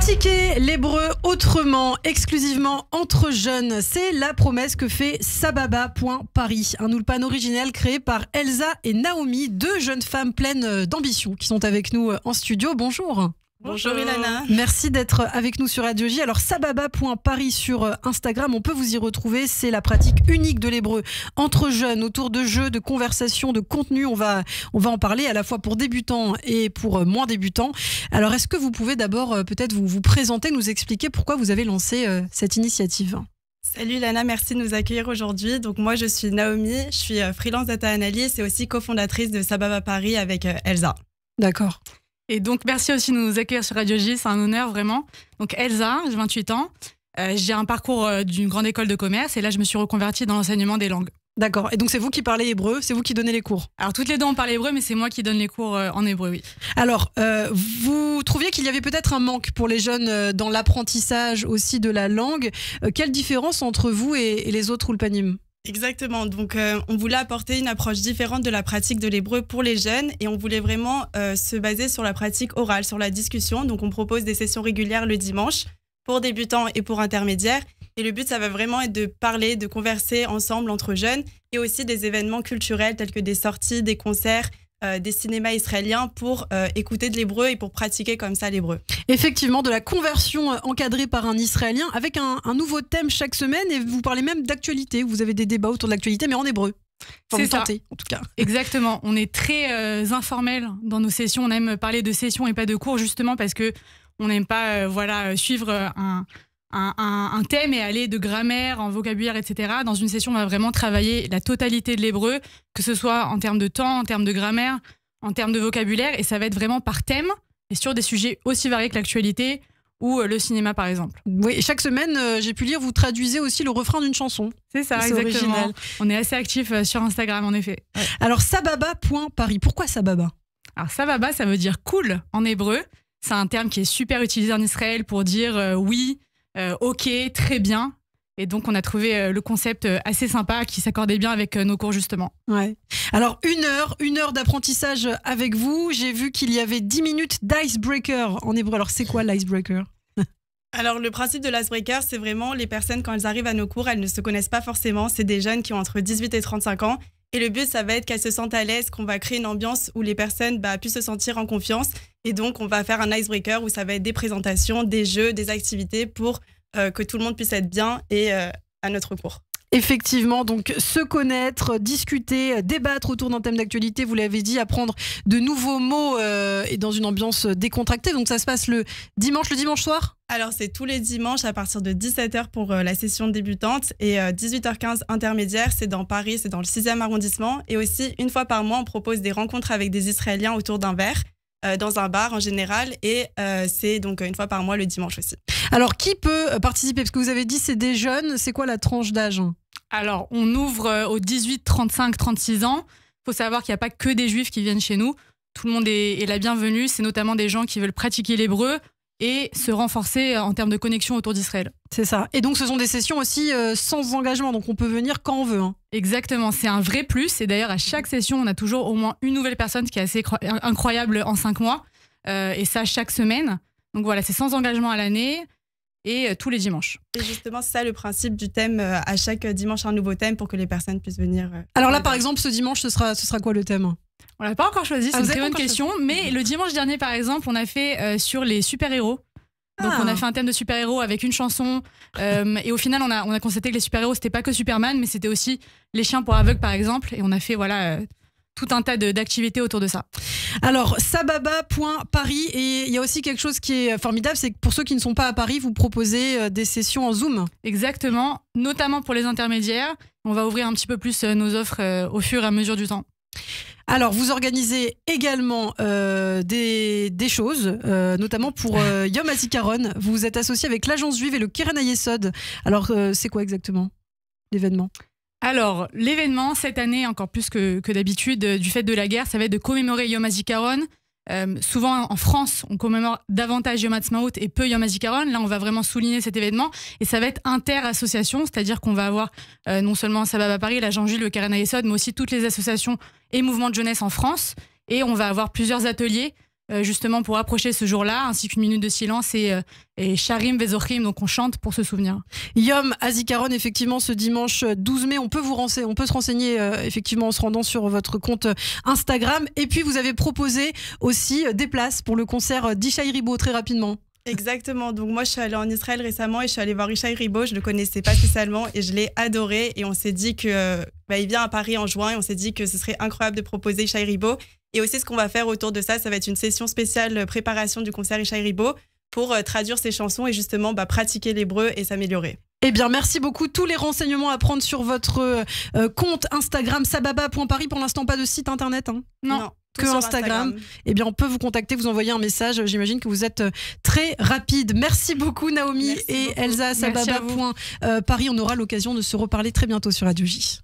Pratiquer l'hébreu autrement, exclusivement entre jeunes, c'est la promesse que fait Sababa.Paris, un ulpan original créé par Elsa et Naomi, deux jeunes femmes pleines d'ambition qui sont avec nous en studio. Bonjour. Bonjour Ilana. Merci d'être avec nous sur Radio J. Alors Sababa.Paris sur Instagram, on peut vous y retrouver. C'est la pratique unique de l'hébreu entre jeunes, autour de jeux, de conversations, de contenu. On va en parler à la fois pour débutants et pour moins débutants. Alors est-ce que vous pouvez d'abord peut-être vous présenter, nous expliquer pourquoi vous avez lancé cette initiative ? Salut Ilana, merci de nous accueillir aujourd'hui. Donc moi je suis Naomi, je suis freelance data analyst et aussi cofondatrice de Sababa Paris avec Elsa. D'accord. Et donc, merci aussi de nous accueillir sur Radio J, c'est un honneur vraiment. Donc, Elsa, j'ai 28 ans, j'ai un parcours d'une grande école de commerce et là, je me suis reconvertie dans l'enseignement des langues. D'accord, et donc c'est vous qui parlez hébreu, c'est vous qui donnez les cours? Alors, toutes les deux, on parle hébreu, mais c'est moi qui donne les cours en hébreu, oui. Alors, vous trouviez qu'il y avait peut-être un manque pour les jeunes dans l'apprentissage aussi de la langue. Quelle différence entre vous et les autres ulpanim? Exactement, donc on voulait apporter une approche différente de la pratique de l'hébreu pour les jeunes et on voulait vraiment se baser sur la pratique orale, sur la discussion. Donc on propose des sessions régulières le dimanche pour débutants et pour intermédiaires. Et le but, ça va vraiment être de parler, de converser ensemble entre jeunes et aussi des événements culturels tels que des sorties, des concerts, des cinémas israéliens pour écouter de l'hébreu et pour pratiquer comme ça l'hébreu. Effectivement, de la conversion encadrée par un Israélien avec un nouveau thème chaque semaine et vous parlez même d'actualité. Vous avez des débats autour de l'actualité mais en hébreu. Enfin, c'est vous tentez, en tout cas. Exactement, on est très informel dans nos sessions. On aime parler de sessions et pas de cours justement parce que on n'aime pas suivre un thème et aller de grammaire, en vocabulaire, etc. Dans une session, on va vraiment travailler la totalité de l'hébreu, que ce soit en termes de temps, en termes de grammaire, en termes de vocabulaire, et ça va être vraiment par thème et sur des sujets aussi variés que l'actualité ou le cinéma, par exemple. Oui, et chaque semaine, j'ai pu lire, vous traduisez aussi le refrain d'une chanson. C'est ça, exactement. Original. On est assez actifs sur Instagram, en effet. Ouais. Alors, Sababa.Paris, pourquoi Sababa? Alors, Sababa, ça veut dire cool en hébreu. C'est un terme qui est super utilisé en Israël pour dire oui, ok, très bien. Et donc, on a trouvé le concept assez sympa qui s'accordait bien avec nos cours, justement. Ouais. Alors, une heure d'apprentissage avec vous. J'ai vu qu'il y avait 10 minutes d'icebreaker en hébreu. Alors, c'est quoi l'icebreaker? Alors, le principe de l'icebreaker, c'est vraiment les personnes, quand elles arrivent à nos cours, elles ne se connaissent pas forcément. C'est des jeunes qui ont entre 18 et 35 ans. Et le but, ça va être qu'elles se sentent à l'aise, qu'on va créer une ambiance où les personnes puissent se sentir en confiance. Et donc, on va faire un icebreaker où ça va être des présentations, des jeux, des activités pour que tout le monde puisse être bien et à notre cours. Effectivement, donc se connaître, discuter, débattre autour d'un thème d'actualité, vous l'avez dit, apprendre de nouveaux mots et dans une ambiance décontractée. Donc ça se passe le dimanche soir? Alors c'est tous les dimanches à partir de 17h pour la session débutante et 18h15 intermédiaire, c'est dans Paris, c'est dans le 6e arrondissement. Et aussi, une fois par mois, on propose des rencontres avec des Israéliens autour d'un verre. Dans un bar en général et c'est donc une fois par mois le dimanche aussi. Alors qui peut participer? Parce que vous avez dit c'est des jeunes, c'est quoi la tranche d'âge? Alors on ouvre aux 18, 35, 36 ans. Il faut savoir qu'il n'y a pas que des juifs qui viennent chez nous. Tout le monde est la bienvenue, c'est notamment des gens qui veulent pratiquer l'hébreu et se renforcer en termes de connexion autour d'Israël. C'est ça. Et donc ce sont des sessions aussi sans engagement, donc on peut venir quand on veut. Hein. Exactement, c'est un vrai plus. Et d'ailleurs, à chaque session, on a toujours au moins une nouvelle personne, ce qui est assez incroyable en 5 mois. Et ça, chaque semaine. Donc voilà, c'est sans engagement à l'année et tous les dimanches. Et justement, c'est ça le principe du thème. À chaque dimanche, un nouveau thème pour que les personnes puissent venir. Alors là, par exemple, ce dimanche, ce sera quoi le thème? On l'a pas encore choisi, c'est une très bonne question. Mais le dimanche dernier, par exemple, on a fait sur les super-héros. Donc on a fait un thème de super-héros avec une chanson et au final on a constaté que les super-héros c'était pas que Superman mais c'était aussi les chiens pour aveugles par exemple et on a fait tout un tas d'activités autour de ça. Alors Sababa.Paris et il y a aussi quelque chose qui est formidable, c'est que pour ceux qui ne sont pas à Paris, vous proposez des sessions en Zoom. Exactement, notamment pour les intermédiaires. On va ouvrir un petit peu plus nos offres au fur et à mesure du temps. Alors, vous organisez également des choses, notamment pour Yom HaZikaron. Vous êtes associé avec l'Agence Juive et le Keren HaYesod. Alors, c'est quoi exactement l'événement? Alors, l'événement, cette année, encore plus que d'habitude, du fait de la guerre, ça va être de commémorer Yom HaZikaron. Souvent, en France, on commémore davantage Yom Ha'atzmaut et peu Yom HaZikaron. Là, on va vraiment souligner cet événement. Et ça va être inter-association, c'est-à-dire qu'on va avoir non seulement Sababa Paris, l'Agence Juive, le Keren HaYesod, mais aussi toutes les associations et mouvements de jeunesse en France. Et on va avoir plusieurs ateliers justement pour approcher ce jour-là, ainsi qu'une minute de silence et Sharim Vezochim, donc on chante pour se souvenir. Yom Hazikaron, effectivement, ce dimanche 12 mai, on peut se renseigner effectivement en se rendant sur votre compte Instagram. Et puis vous avez proposé aussi des places pour le concert d'Ishai Ribo, très rapidement. Exactement, donc moi je suis allée en Israël récemment et je suis allée voir Ishai Ribo, je ne le connaissais pas spécialement et je l'ai adoré et on s'est dit que il vient à Paris en juin et on s'est dit que ce serait incroyable de proposer Ishai Ribo. Et aussi ce qu'on va faire autour de ça va être une session spéciale préparation du concert Ishai Ribo pour traduire ses chansons et justement pratiquer l'hébreu et s'améliorer. Eh bien, merci beaucoup. Tous les renseignements à prendre sur votre compte Instagram sababa.paris. Pour l'instant, pas de site internet, hein. Non. Que Instagram. Eh bien, on peut vous contacter, vous envoyer un message. J'imagine que vous êtes très rapide. Merci beaucoup, Naomi et Elsa. Sababa.paris. On aura l'occasion de se reparler très bientôt sur Radio J.